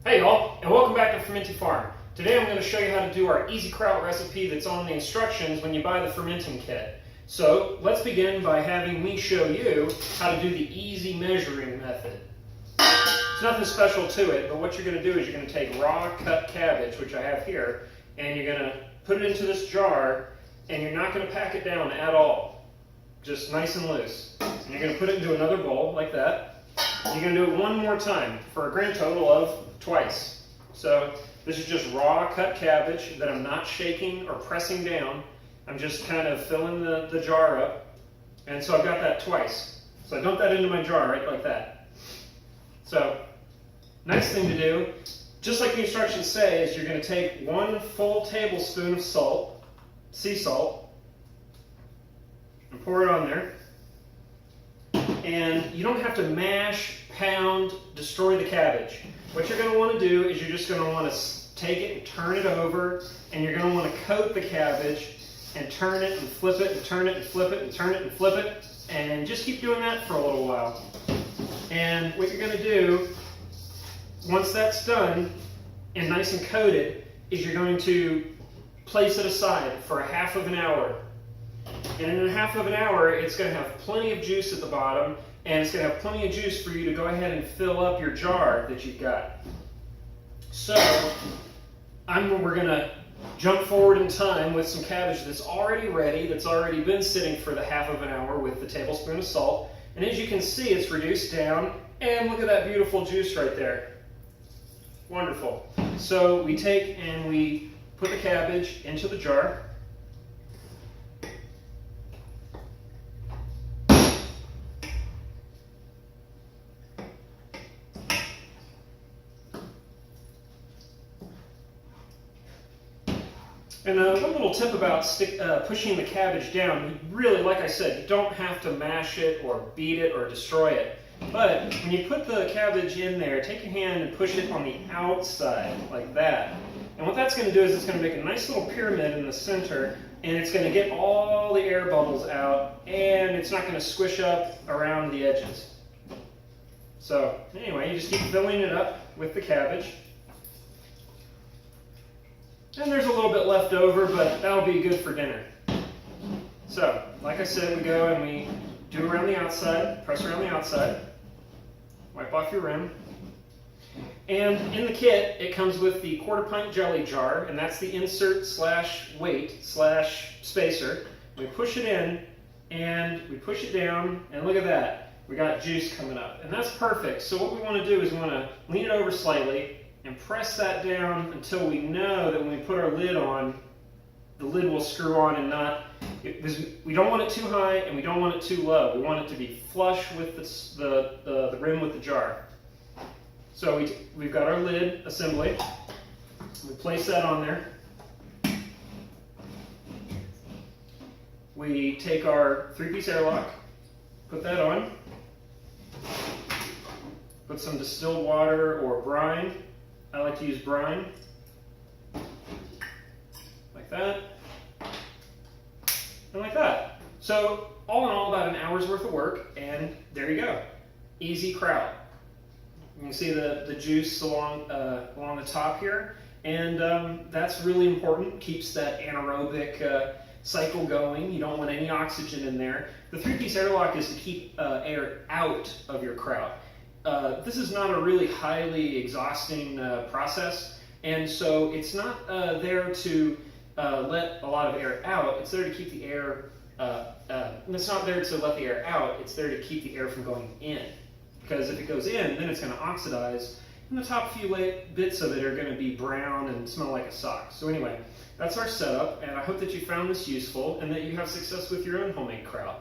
Hey y'all, and welcome back to Fermenti Farm. Today I'm going to show you how to do our easy kraut recipe that's on the instructions when you buy the fermenting kit. So let's begin by having me show you how to do the easy measuring method. There's nothing special to it, but what you're going to do is you're going to take raw cut cabbage, which I have here, and you're going to put it into this jar, and you're not going to pack it down at all. Just nice and loose. And you're going to put it into another bowl like that. You're going to do it one more time for a grand total of twice. So this is just raw cut cabbage that I'm not shaking or pressing down. I'm just kind of filling the jar up. And so I've got that twice. So I dump that into my jar right like that. So next thing to do, just like the instructions say, is you're going to take 1 full tablespoon of salt, sea salt, and pour it on there. And you don't have to mash, pound, destroy the cabbage. What you're going to want to do is you're just going to want to take it and turn it over, and you're going to want to coat the cabbage and turn it and flip it and turn it and flip it and turn it and flip it, and just keep doing that for a little while. And what you're going to do, once that's done and nice and coated, is you're going to place it aside for a half of an hour. And in a half of an hour, it's going to have plenty of juice at the bottom, and it's going to have plenty of juice for you to go ahead and fill up your jar that you've got. So, we're going to jump forward in time with some cabbage that's already ready, that's already been sitting for the half of an hour with the tablespoon of salt. And as you can see, it's reduced down, and look at that beautiful juice right there. Wonderful. So we take and we put the cabbage into the jar. And one little tip about pushing the cabbage down, you really, like I said, you don't have to mash it or beat it or destroy it. But when you put the cabbage in there, take your hand and push it on the outside, like that. And what that's going to do is it's going to make a nice little pyramid in the center, and it's going to get all the air bubbles out, and it's not going to squish up around the edges. So anyway, you just keep filling it up with the cabbage. And there's a little bit left over, but that'll be good for dinner. So, like I said, we go and we do around the outside, press around the outside, wipe off your rim. And in the kit, it comes with the 1/4 pint jelly jar, and that's the insert / weight / spacer. We push it in, and we push it down, and look at that. We got juice coming up, and that's perfect. So what we want to do is we want to lean it over slightly, and press that down until we know that when we put our lid on, the lid will screw on and not, we don't want it too high and we don't want it too low. We want it to be flush with the rim with the jar. So we've got our lid assembly. We place that on there. We take our 3-piece airlock, put that on, put some distilled water or brine. I like to use brine, like that, and like that. So all in all, about an hour's worth of work, and there you go. Easy kraut. You can see the juice along the top here, and that's really important. Keeps that anaerobic cycle going. You don't want any oxygen in there. The 3-piece airlock is to keep air out of your kraut. This is not a really highly exhausting process, and so it's not there to let a lot of air out. It's there to keep the air, it's not there to let the air out, it's there to keep the air from going in. Because if it goes in, then it's going to oxidize, and the top few bits of it are going to be brown and smell like a sock. So anyway, that's our setup, and I hope that you found this useful and that you have success with your own homemade kraut.